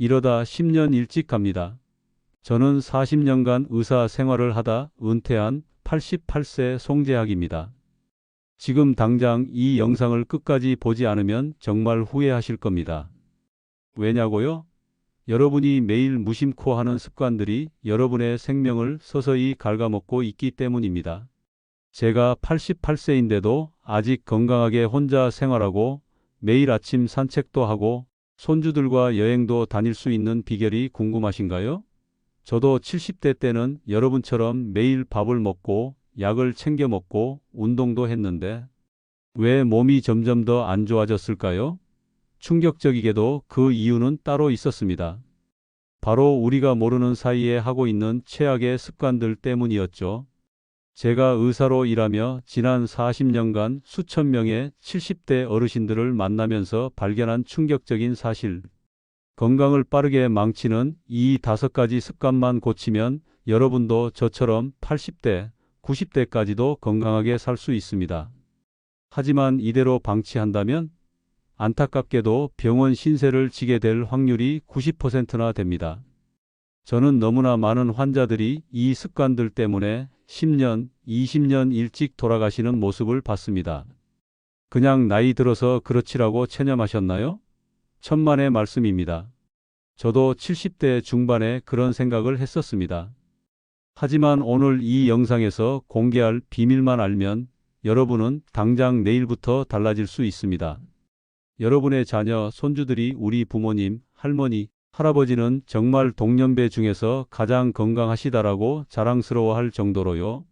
이러다 10년 일찍 갑니다. 저는 40년간 의사 생활을 하다 은퇴한 88세 송재학입니다. 지금 당장 이 영상을 끝까지 보지 않으면 정말 후회하실 겁니다. 왜냐고요? 여러분이 매일 무심코 하는 습관들이 여러분의 생명을 서서히 갉아먹고 있기 때문입니다. 제가 88세인데도 아직 건강하게 혼자 생활하고 매일 아침 산책도 하고 손주들과 여행도 다닐 수 있는 비결이 궁금하신가요? 저도 70대 때는 여러분처럼 매일 밥을 먹고 약을 챙겨 먹고 운동도 했는데 왜 몸이 점점 더 안 좋아졌을까요? 충격적이게도 그 이유는 따로 있었습니다. 바로 우리가 모르는 사이에 하고 있는 최악의 습관들 때문이었죠. 제가 의사로 일하며 지난 40년간 수천 명의 70대 어르신들을 만나면서 발견한 충격적인 사실. 건강을 빠르게 망치는 이 5가지 습관만 고치면 여러분도 저처럼 80대, 90대까지도 건강하게 살 수 있습니다. 하지만 이대로 방치한다면 안타깝게도 병원 신세를 지게 될 확률이 90%나 됩니다. 저는 너무나 많은 환자들이 이 습관들 때문에 10년, 20년 일찍 돌아가시는 모습을 봤습니다. 그냥 나이 들어서 그렇지라고 체념하셨나요? 천만의 말씀입니다. 저도 70대 중반에 그런 생각을 했었습니다. 하지만 오늘 이 영상에서 공개할 비밀만 알면 여러분은 당장 내일부터 달라질 수 있습니다. 여러분의 자녀, 손주들이 우리 부모님, 할머니, 할아버지는 정말 동년배 중에서 가장 건강하시다라고 자랑스러워할 정도로요.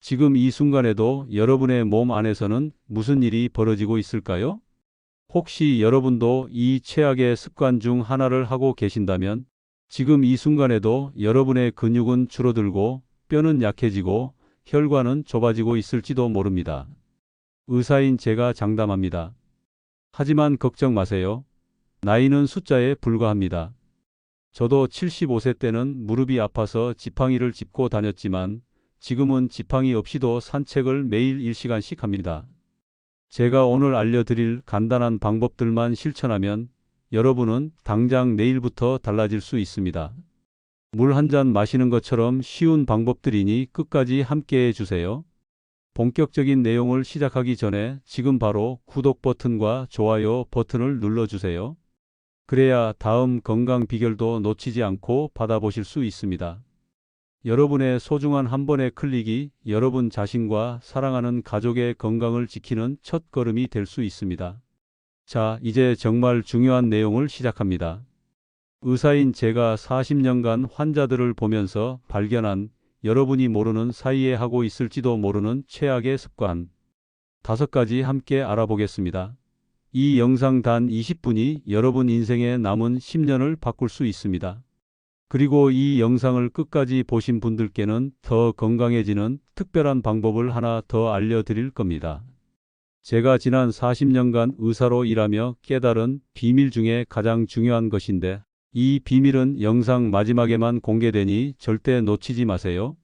지금 이 순간에도 여러분의 몸 안에서는 무슨 일이 벌어지고 있을까요? 혹시 여러분도 이 최악의 습관 중 하나를 하고 계신다면 지금 이 순간에도 여러분의 근육은 줄어들고 뼈는 약해지고 혈관은 좁아지고 있을지도 모릅니다. 의사인 제가 장담합니다. 하지만 걱정 마세요. 나이는 숫자에 불과합니다. 저도 75세 때는 무릎이 아파서 지팡이를 짚고 다녔지만 지금은 지팡이 없이도 산책을 매일 1시간씩 합니다. 제가 오늘 알려드릴 간단한 방법들만 실천하면 여러분은 당장 내일부터 달라질 수 있습니다. 물 한 잔 마시는 것처럼 쉬운 방법들이니 끝까지 함께해 주세요. 본격적인 내용을 시작하기 전에 지금 바로 구독 버튼과 좋아요 버튼을 눌러주세요. 그래야 다음 건강 비결도 놓치지 않고 받아보실 수 있습니다. 여러분의 소중한 한 번의 클릭이 여러분 자신과 사랑하는 가족의 건강을 지키는 첫 걸음이 될 수 있습니다. 자, 이제 정말 중요한 내용을 시작합니다. 의사인 제가 40년간 환자들을 보면서 발견한 여러분이 모르는 사이에 하고 있을지도 모르는 최악의 습관 5가지 함께 알아보겠습니다. 이 영상 단 20분이 여러분 인생의 남은 10년을 바꿀 수 있습니다. 그리고 이 영상을 끝까지 보신 분들께는 더 건강해지는 특별한 방법을 하나 더 알려드릴 겁니다. 제가 지난 40년간 의사로 일하며 깨달은 비밀 중에 가장 중요한 것인데 이 비밀은 영상 마지막에만 공개되니 절대 놓치지 마세요.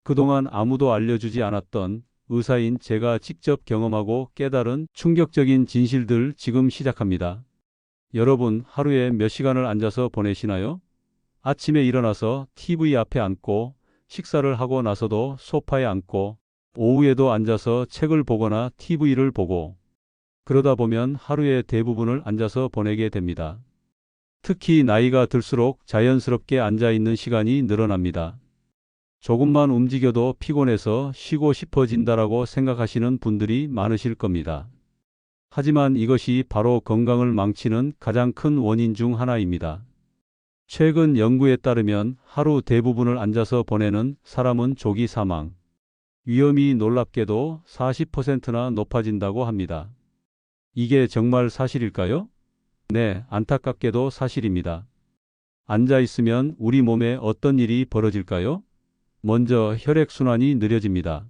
그동안 아무도 알려주지 않았던 의사인 제가 직접 경험하고 깨달은 충격적인 진실들 지금 시작합니다. 여러분, 하루에 몇 시간을 앉아서 보내시나요? 아침에 일어나서 TV 앞에 앉고 식사를 하고 나서도 소파에 앉고 오후에도 앉아서 책을 보거나 TV를 보고 그러다 보면 하루의 대부분을 앉아서 보내게 됩니다. 특히 나이가 들수록 자연스럽게 앉아있는 시간이 늘어납니다. 조금만 움직여도 피곤해서 쉬고 싶어진다라고 생각하시는 분들이 많으실 겁니다. 하지만 이것이 바로 건강을 망치는 가장 큰 원인 중 하나입니다. 최근 연구에 따르면 하루 대부분을 앉아서 보내는 사람은 조기 사망 위험이 놀랍게도 40%나 높아진다고 합니다. 이게 정말 사실일까요? 네, 안타깝게도 사실입니다. 앉아 있으면 우리 몸에 어떤 일이 벌어질까요? 먼저 혈액순환이 느려집니다.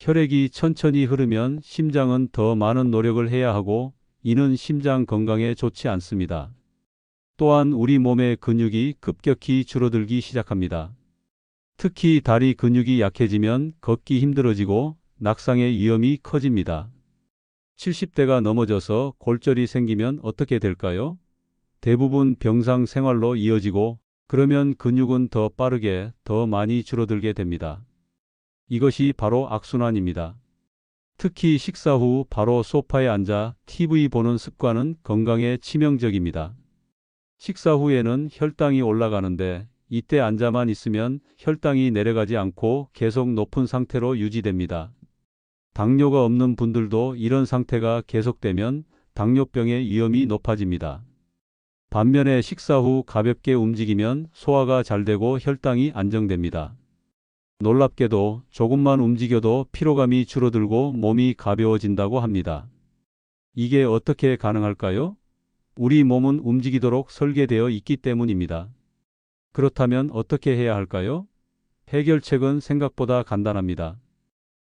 혈액이 천천히 흐르면 심장은 더 많은 노력을 해야 하고 이는 심장 건강에 좋지 않습니다. 또한 우리 몸의 근육이 급격히 줄어들기 시작합니다. 특히 다리 근육이 약해지면 걷기 힘들어지고 낙상의 위험이 커집니다. 70대가 넘어져서 골절이 생기면 어떻게 될까요? 대부분 병상 생활로 이어지고 그러면 근육은 더 빠르게 더 많이 줄어들게 됩니다. 이것이 바로 악순환입니다. 특히 식사 후 바로 소파에 앉아 TV 보는 습관은 건강에 치명적입니다. 식사 후에는 혈당이 올라가는데 이때 앉아만 있으면 혈당이 내려가지 않고 계속 높은 상태로 유지됩니다. 당뇨가 없는 분들도 이런 상태가 계속되면 당뇨병의 위험이 높아집니다. 반면에 식사 후 가볍게 움직이면 소화가 잘 되고 혈당이 안정됩니다. 놀랍게도 조금만 움직여도 피로감이 줄어들고 몸이 가벼워진다고 합니다. 이게 어떻게 가능할까요? 우리 몸은 움직이도록 설계되어 있기 때문입니다. 그렇다면 어떻게 해야 할까요? 해결책은 생각보다 간단합니다.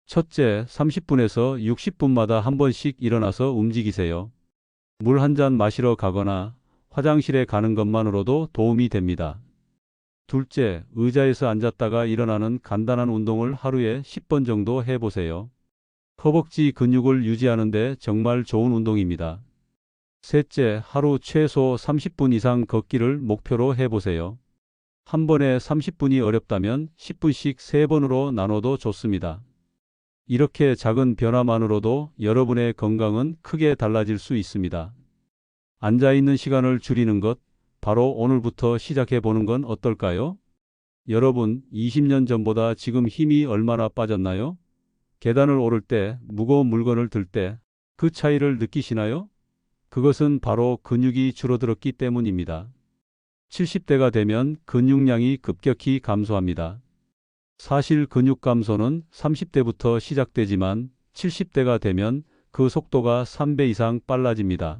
첫째, 30분에서 60분마다 한 번씩 일어나서 움직이세요. 물 한 잔 마시러 가거나 화장실에 가는 것만으로도 도움이 됩니다. 둘째, 의자에서 앉았다가 일어나는 간단한 운동을 하루에 10번 정도 해보세요. 허벅지 근육을 유지하는 데 정말 좋은 운동입니다. 셋째, 하루 최소 30분 이상 걷기를 목표로 해보세요. 한 번에 30분이 어렵다면 10분씩 3번으로 나눠도 좋습니다. 이렇게 작은 변화만으로도 여러분의 건강은 크게 달라질 수 있습니다. 앉아있는 시간을 줄이는 것, 바로 오늘부터 시작해 보는 건 어떨까요? 여러분, 20년 전보다 지금 힘이 얼마나 빠졌나요? 계단을 오를 때, 무거운 물건을 들 때, 그 차이를 느끼시나요? 그것은 바로 근육이 줄어들었기 때문입니다. 70대가 되면 근육량이 급격히 감소합니다. 사실 근육 감소는 30대부터 시작되지만 70대가 되면 그 속도가 3배 이상 빨라집니다.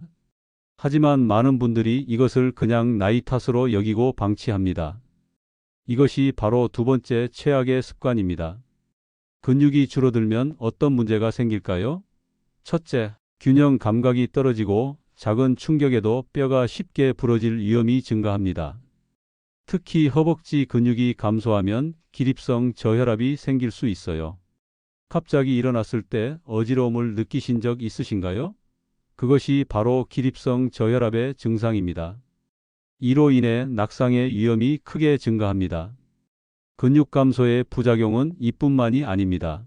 하지만 많은 분들이 이것을 그냥 나이 탓으로 여기고 방치합니다. 이것이 바로 두 번째 최악의 습관입니다. 근육이 줄어들면 어떤 문제가 생길까요? 첫째, 균형 감각이 떨어지고 작은 충격에도 뼈가 쉽게 부러질 위험이 증가합니다. 특히 허벅지 근육이 감소하면 기립성 저혈압이 생길 수 있어요. 갑자기 일어났을 때 어지러움을 느끼신 적 있으신가요? 그것이 바로 기립성 저혈압의 증상입니다. 이로 인해 낙상의 위험이 크게 증가합니다. 근육 감소의 부작용은 이뿐만이 아닙니다.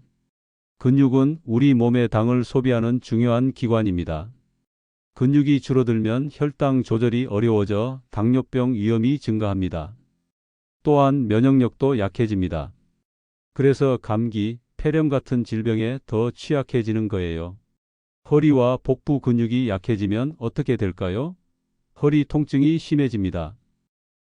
근육은 우리 몸의 당을 소비하는 중요한 기관입니다. 근육이 줄어들면 혈당 조절이 어려워져 당뇨병 위험이 증가합니다. 또한 면역력도 약해집니다. 그래서 감기, 폐렴 같은 질병에 더 취약해지는 거예요. 허리와 복부 근육이 약해지면 어떻게 될까요? 허리 통증이 심해집니다.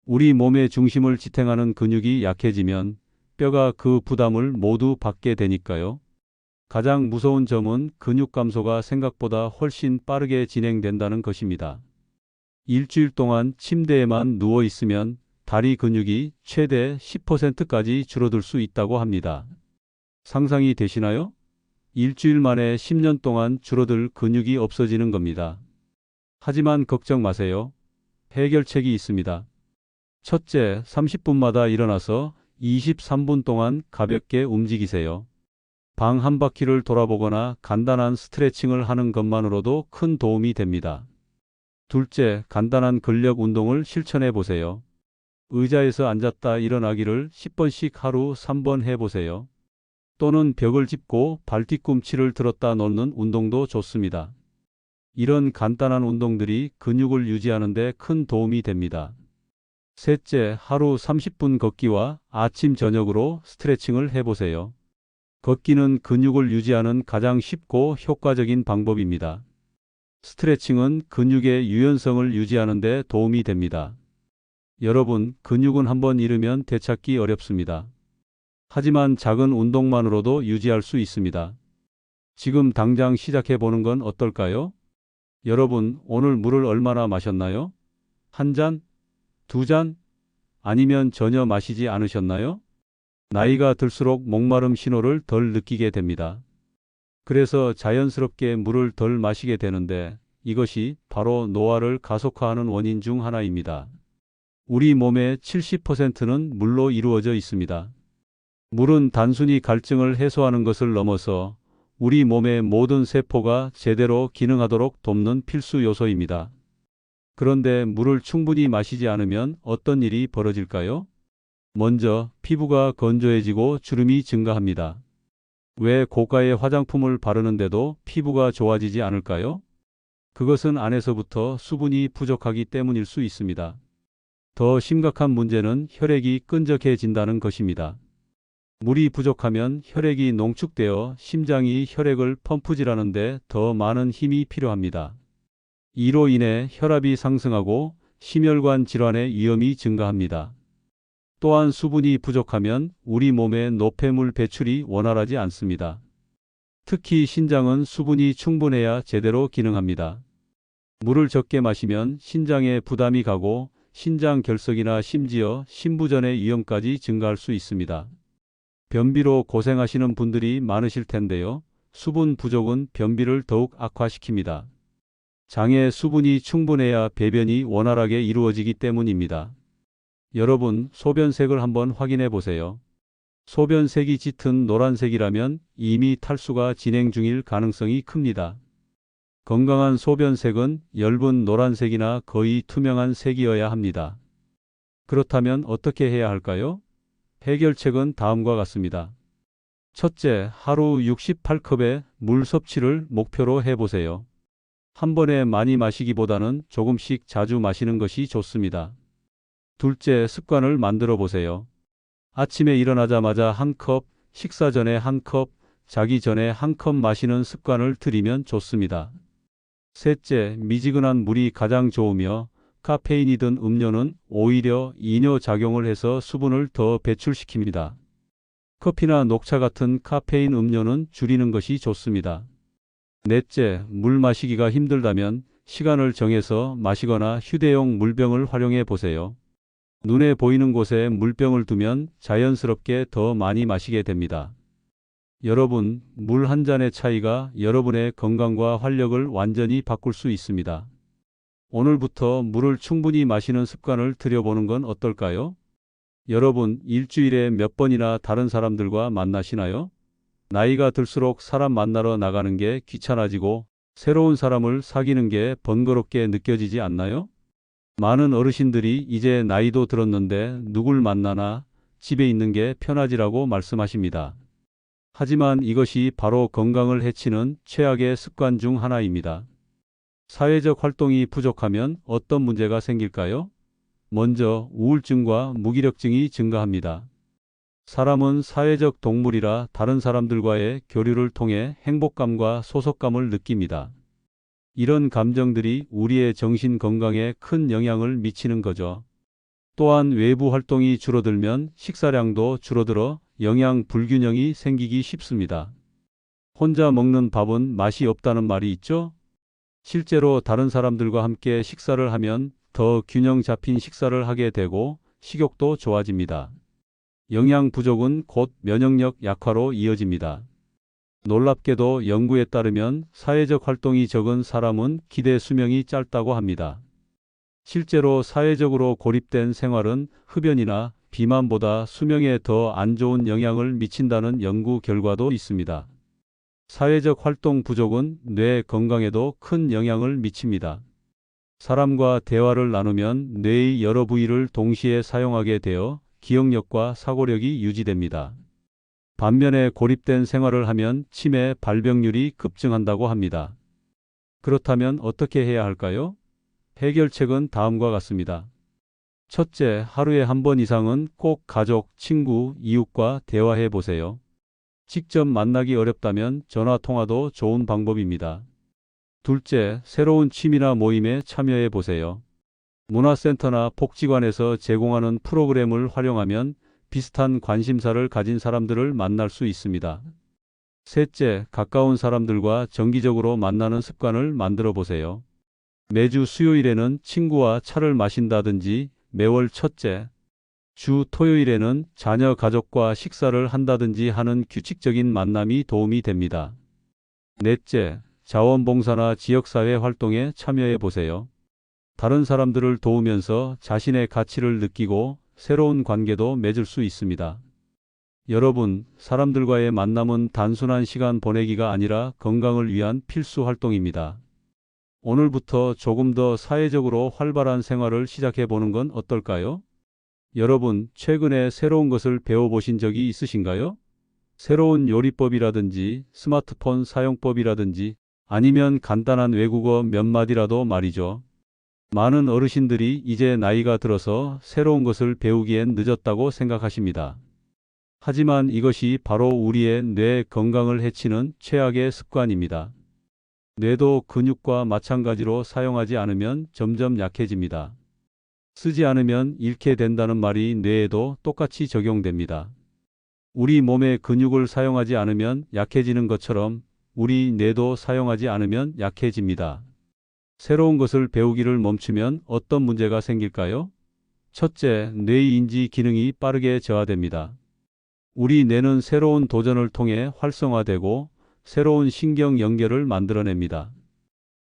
우리 몸의 중심을 지탱하는 근육이 약해지면 뼈가 그 부담을 모두 받게 되니까요. 가장 무서운 점은 근육 감소가 생각보다 훨씬 빠르게 진행된다는 것입니다. 일주일 동안 침대에만 누워 있으면 다리 근육이 최대 10%까지 줄어들 수 있다고 합니다. 상상이 되시나요? 일주일 만에 10년 동안 줄어들 근육이 없어지는 겁니다. 하지만 걱정 마세요. 해결책이 있습니다. 첫째, 30분마다 일어나서 23분 동안 가볍게 움직이세요. 방 한 바퀴를 돌아보거나 간단한 스트레칭을 하는 것만으로도 큰 도움이 됩니다. 둘째, 간단한 근력 운동을 실천해 보세요. 의자에서 앉았다 일어나기를 10번씩 하루 3번 해보세요. 또는 벽을 짚고 발 뒤꿈치를 들었다 놓는 운동도 좋습니다. 이런 간단한 운동들이 근육을 유지하는 데 큰 도움이 됩니다. 셋째, 하루 30분 걷기와 아침 저녁으로 스트레칭을 해보세요. 걷기는 근육을 유지하는 가장 쉽고 효과적인 방법입니다. 스트레칭은 근육의 유연성을 유지하는 데 도움이 됩니다. 여러분, 근육은 한번 잃으면 되찾기 어렵습니다. 하지만 작은 운동만으로도 유지할 수 있습니다. 지금 당장 시작해 보는 건 어떨까요? 여러분, 오늘 물을 얼마나 마셨나요? 한 잔? 두 잔? 아니면 전혀 마시지 않으셨나요? 나이가 들수록 목마름 신호를 덜 느끼게 됩니다. 그래서 자연스럽게 물을 덜 마시게 되는데 이것이 바로 노화를 가속화하는 원인 중 하나입니다. 우리 몸의 70%는 물로 이루어져 있습니다. 물은 단순히 갈증을 해소하는 것을 넘어서 우리 몸의 모든 세포가 제대로 기능하도록 돕는 필수 요소입니다. 그런데 물을 충분히 마시지 않으면 어떤 일이 벌어질까요? 먼저 피부가 건조해지고 주름이 증가합니다. 왜 고가의 화장품을 바르는데도 피부가 좋아지지 않을까요? 그것은 안에서부터 수분이 부족하기 때문일 수 있습니다. 더 심각한 문제는 혈액이 끈적해진다는 것입니다. 물이 부족하면 혈액이 농축되어 심장이 혈액을 펌프질하는데 더 많은 힘이 필요합니다. 이로 인해 혈압이 상승하고 심혈관 질환의 위험이 증가합니다. 또한 수분이 부족하면 우리 몸의 노폐물 배출이 원활하지 않습니다. 특히 신장은 수분이 충분해야 제대로 기능합니다. 물을 적게 마시면 신장에 부담이 가고 신장 결석이나 심지어 심부전의 위험까지 증가할 수 있습니다. 변비로 고생하시는 분들이 많으실 텐데요. 수분 부족은 변비를 더욱 악화시킵니다. 장에 수분이 충분해야 배변이 원활하게 이루어지기 때문입니다. 여러분, 소변색을 한번 확인해 보세요. 소변색이 짙은 노란색이라면 이미 탈수가 진행 중일 가능성이 큽니다. 건강한 소변색은 엷은 노란색이나 거의 투명한 색이어야 합니다. 그렇다면 어떻게 해야 할까요? 해결책은 다음과 같습니다. 첫째, 하루 68컵의 물 섭취를 목표로 해보세요. 한 번에 많이 마시기보다는 조금씩 자주 마시는 것이 좋습니다. 둘째, 습관을 만들어 보세요. 아침에 일어나자마자 한 컵, 식사 전에 한 컵, 자기 전에 한 컵 마시는 습관을 들이면 좋습니다. 셋째, 미지근한 물이 가장 좋으며 카페인이 든 음료는 오히려 이뇨 작용을 해서 수분을 더 배출시킵니다. 커피나 녹차 같은 카페인 음료는 줄이는 것이 좋습니다. 넷째, 물 마시기가 힘들다면 시간을 정해서 마시거나 휴대용 물병을 활용해 보세요. 눈에 보이는 곳에 물병을 두면 자연스럽게 더 많이 마시게 됩니다. 여러분, 물 한 잔의 차이가 여러분의 건강과 활력을 완전히 바꿀 수 있습니다. 오늘부터 물을 충분히 마시는 습관을 들여보는 건 어떨까요? 여러분, 일주일에 몇 번이나 다른 사람들과 만나시나요? 나이가 들수록 사람 만나러 나가는 게 귀찮아지고 새로운 사람을 사귀는 게 번거롭게 느껴지지 않나요? 많은 어르신들이 이제 나이도 들었는데 누굴 만나나 집에 있는 게 편하지라고 말씀하십니다. 하지만 이것이 바로 건강을 해치는 최악의 습관 중 하나입니다. 사회적 활동이 부족하면 어떤 문제가 생길까요? 먼저 우울증과 무기력증이 증가합니다. 사람은 사회적 동물이라 다른 사람들과의 교류를 통해 행복감과 소속감을 느낍니다. 이런 감정들이 우리의 정신 건강에 큰 영향을 미치는 거죠. 또한 외부 활동이 줄어들면 식사량도 줄어들어 영양 불균형이 생기기 쉽습니다. 혼자 먹는 밥은 맛이 없다는 말이 있죠? 실제로 다른 사람들과 함께 식사를 하면 더 균형 잡힌 식사를 하게 되고 식욕도 좋아집니다. 영양 부족은 곧 면역력 약화로 이어집니다. 놀랍게도 연구에 따르면 사회적 활동이 적은 사람은 기대 수명이 짧다고 합니다. 실제로 사회적으로 고립된 생활은 흡연이나 비만보다 수명에 더 안 좋은 영향을 미친다는 연구 결과도 있습니다. 사회적 활동 부족은 뇌 건강에도 큰 영향을 미칩니다. 사람과 대화를 나누면 뇌의 여러 부위를 동시에 사용하게 되어 기억력과 사고력이 유지됩니다. 반면에 고립된 생활을 하면 치매 발병률이 급증한다고 합니다. 그렇다면 어떻게 해야 할까요? 해결책은 다음과 같습니다. 첫째, 하루에 한 번 이상은 꼭 가족, 친구, 이웃과 대화해 보세요. 직접 만나기 어렵다면 전화 통화도 좋은 방법입니다. 둘째, 새로운 취미나 모임에 참여해 보세요. 문화센터나 복지관에서 제공하는 프로그램을 활용하면 비슷한 관심사를 가진 사람들을 만날 수 있습니다. 셋째, 가까운 사람들과 정기적으로 만나는 습관을 만들어 보세요. 매주 수요일에는 친구와 차를 마신다든지 매월 첫째, 주 토요일에는 자녀 가족과 식사를 한다든지 하는 규칙적인 만남이 도움이 됩니다. 넷째, 자원봉사나 지역사회 활동에 참여해 보세요. 다른 사람들을 도우면서 자신의 가치를 느끼고 새로운 관계도 맺을 수 있습니다. 여러분, 사람들과의 만남은 단순한 시간 보내기가 아니라 건강을 위한 필수 활동입니다. 오늘부터 조금 더 사회적으로 활발한 생활을 시작해 보는 건 어떨까요? 여러분, 최근에 새로운 것을 배워보신 적이 있으신가요? 새로운 요리법이라든지 스마트폰 사용법이라든지 아니면 간단한 외국어 몇 마디라도 말이죠. 많은 어르신들이 이제 나이가 들어서 새로운 것을 배우기엔 늦었다고 생각하십니다. 하지만 이것이 바로 우리의 뇌 건강을 해치는 최악의 습관입니다. 뇌도 근육과 마찬가지로 사용하지 않으면 점점 약해집니다. 쓰지 않으면 잃게 된다는 말이 뇌에도 똑같이 적용됩니다. 우리 몸의 근육을 사용하지 않으면 약해지는 것처럼 우리 뇌도 사용하지 않으면 약해집니다. 새로운 것을 배우기를 멈추면 어떤 문제가 생길까요? 첫째, 뇌의 인지 기능이 빠르게 저하됩니다. 우리 뇌는 새로운 도전을 통해 활성화되고 새로운 신경 연결을 만들어냅니다.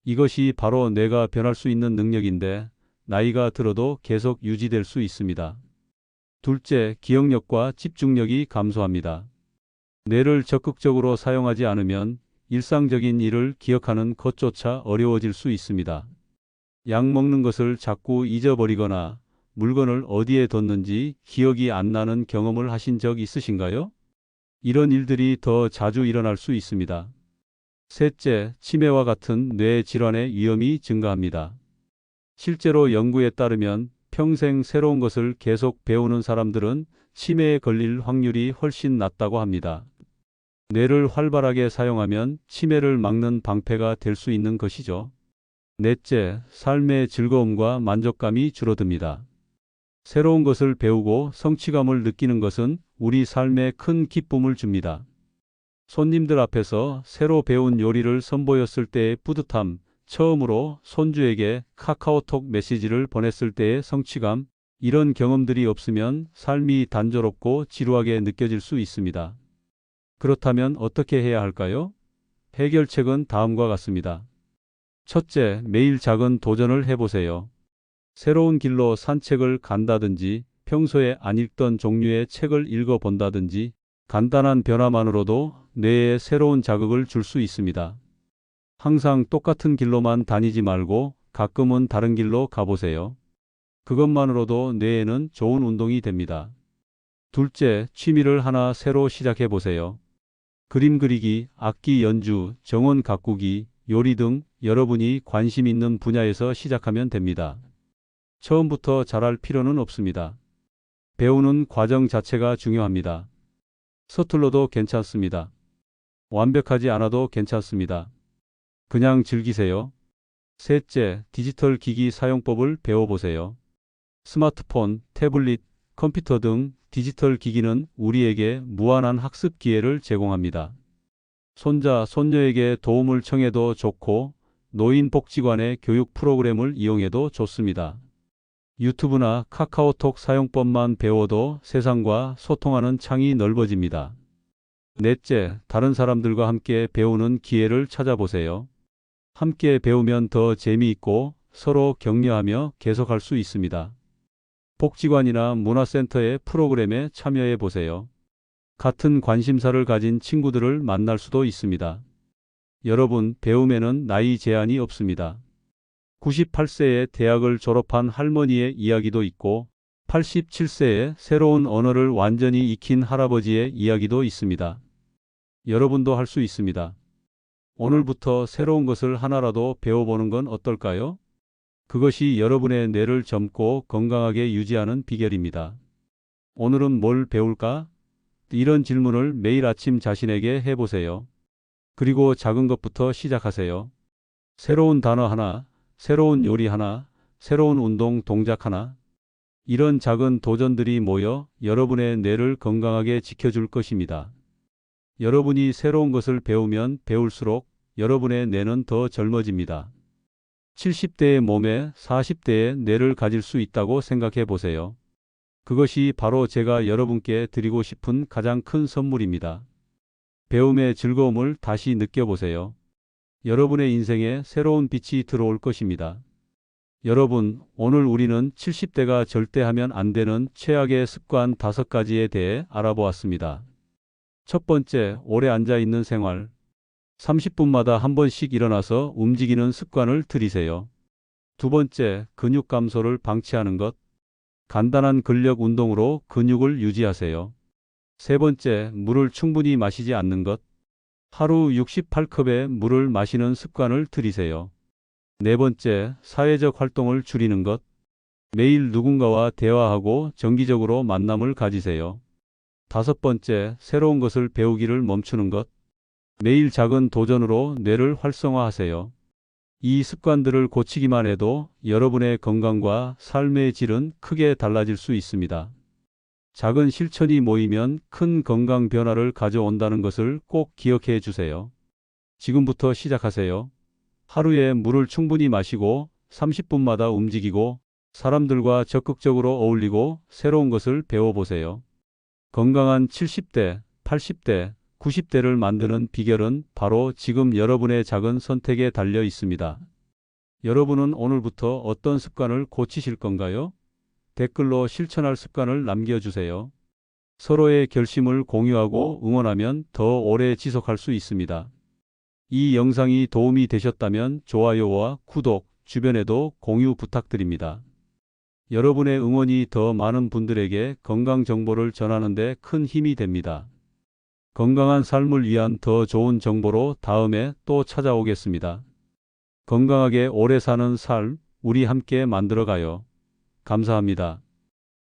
이것이 바로 뇌가 변할 수 있는 능력인데 나이가 들어도 계속 유지될 수 있습니다. 둘째, 기억력과 집중력이 감소합니다. 뇌를 적극적으로 사용하지 않으면 일상적인 일을 기억하는 것조차 어려워질 수 있습니다. 약 먹는 것을 자꾸 잊어버리거나 물건을 어디에 뒀는지 기억이 안 나는 경험을 하신 적 있으신가요? 이런 일들이 더 자주 일어날 수 있습니다. 셋째, 치매와 같은 뇌 질환의 위험이 증가합니다. 실제로 연구에 따르면 평생 새로운 것을 계속 배우는 사람들은 치매에 걸릴 확률이 훨씬 낮다고 합니다. 뇌를 활발하게 사용하면 치매를 막는 방패가 될 수 있는 것이죠. 넷째, 삶의 즐거움과 만족감이 줄어듭니다. 새로운 것을 배우고 성취감을 느끼는 것은 우리 삶에 큰 기쁨을 줍니다. 손님들 앞에서 새로 배운 요리를 선보였을 때의 뿌듯함, 처음으로 손주에게 카카오톡 메시지를 보냈을 때의 성취감, 이런 경험들이 없으면 삶이 단조롭고 지루하게 느껴질 수 있습니다. 그렇다면 어떻게 해야 할까요? 해결책은 다음과 같습니다. 첫째, 매일 작은 도전을 해보세요. 새로운 길로 산책을 간다든지, 평소에 안 읽던 종류의 책을 읽어본다든지, 간단한 변화만으로도 뇌에 새로운 자극을 줄 수 있습니다. 항상 똑같은 길로만 다니지 말고 가끔은 다른 길로 가보세요. 그것만으로도 뇌에는 좋은 운동이 됩니다. 둘째, 취미를 하나 새로 시작해 보세요. 그림 그리기, 악기 연주, 정원 가꾸기, 요리 등 여러분이 관심 있는 분야에서 시작하면 됩니다. 처음부터 잘할 필요는 없습니다. 배우는 과정 자체가 중요합니다. 서툴러도 괜찮습니다. 완벽하지 않아도 괜찮습니다. 그냥 즐기세요. 셋째, 디지털 기기 사용법을 배워보세요. 스마트폰, 태블릿, 컴퓨터 등 디지털 기기는 우리에게 무한한 학습 기회를 제공합니다. 손자, 손녀에게 도움을 청해도 좋고 노인복지관의 교육 프로그램을 이용해도 좋습니다. 유튜브나 카카오톡 사용법만 배워도 세상과 소통하는 창이 넓어집니다. 넷째, 다른 사람들과 함께 배우는 기회를 찾아보세요. 함께 배우면 더 재미있고 서로 격려하며 계속할 수 있습니다. 복지관이나 문화센터의 프로그램에 참여해 보세요. 같은 관심사를 가진 친구들을 만날 수도 있습니다. 여러분, 배움에는 나이 제한이 없습니다. 98세에 대학을 졸업한 할머니의 이야기도 있고 87세에 새로운 언어를 완전히 익힌 할아버지의 이야기도 있습니다. 여러분도 할 수 있습니다. 오늘부터 새로운 것을 하나라도 배워보는 건 어떨까요? 그것이 여러분의 뇌를 젊고 건강하게 유지하는 비결입니다. 오늘은 뭘 배울까? 이런 질문을 매일 아침 자신에게 해보세요. 그리고 작은 것부터 시작하세요. 새로운 단어 하나, 새로운 요리 하나, 새로운 운동 동작 하나. 이런 작은 도전들이 모여 여러분의 뇌를 건강하게 지켜줄 것입니다. 여러분이 새로운 것을 배우면 배울수록 여러분의 뇌는 더 젊어집니다. 70대의 몸에 40대의 뇌를 가질 수 있다고 생각해 보세요. 그것이 바로 제가 여러분께 드리고 싶은 가장 큰 선물입니다. 배움의 즐거움을 다시 느껴보세요. 여러분의 인생에 새로운 빛이 들어올 것입니다. 여러분, 오늘 우리는 70대가 절대 하면 안 되는 최악의 습관 5가지에 대해 알아보았습니다. 첫 번째, 오래 앉아 있는 생활. 30분마다 한 번씩 일어나서 움직이는 습관을 들이세요. 두 번째, 근육 감소를 방치하는 것. 간단한 근력 운동으로 근육을 유지하세요. 세 번째, 물을 충분히 마시지 않는 것. 하루 68컵의 물을 마시는 습관을 들이세요. 네 번째, 사회적 활동을 줄이는 것. 매일 누군가와 대화하고 정기적으로 만남을 가지세요. 다섯 번째, 새로운 것을 배우기를 멈추는 것. 매일 작은 도전으로 뇌를 활성화하세요. 이 습관들을 고치기만 해도 여러분의 건강과 삶의 질은 크게 달라질 수 있습니다. 작은 실천이 모이면 큰 건강 변화를 가져온다는 것을 꼭 기억해 주세요. 지금부터 시작하세요. 하루에 물을 충분히 마시고 30분마다 움직이고 사람들과 적극적으로 어울리고 새로운 것을 배워보세요. 건강한 70대, 80대, 90대를 만드는 비결은 바로 지금 여러분의 작은 선택에 달려 있습니다. 여러분은 오늘부터 어떤 습관을 고치실 건가요? 댓글로 실천할 습관을 남겨주세요. 서로의 결심을 공유하고 응원하면 더 오래 지속할 수 있습니다. 이 영상이 도움이 되셨다면 좋아요와 구독, 주변에도 공유 부탁드립니다. 여러분의 응원이 더 많은 분들에게 건강 정보를 전하는 데 큰 힘이 됩니다. 건강한 삶을 위한 더 좋은 정보로 다음에 또 찾아오겠습니다. 건강하게 오래 사는 삶, 우리 함께 만들어가요. 감사합니다.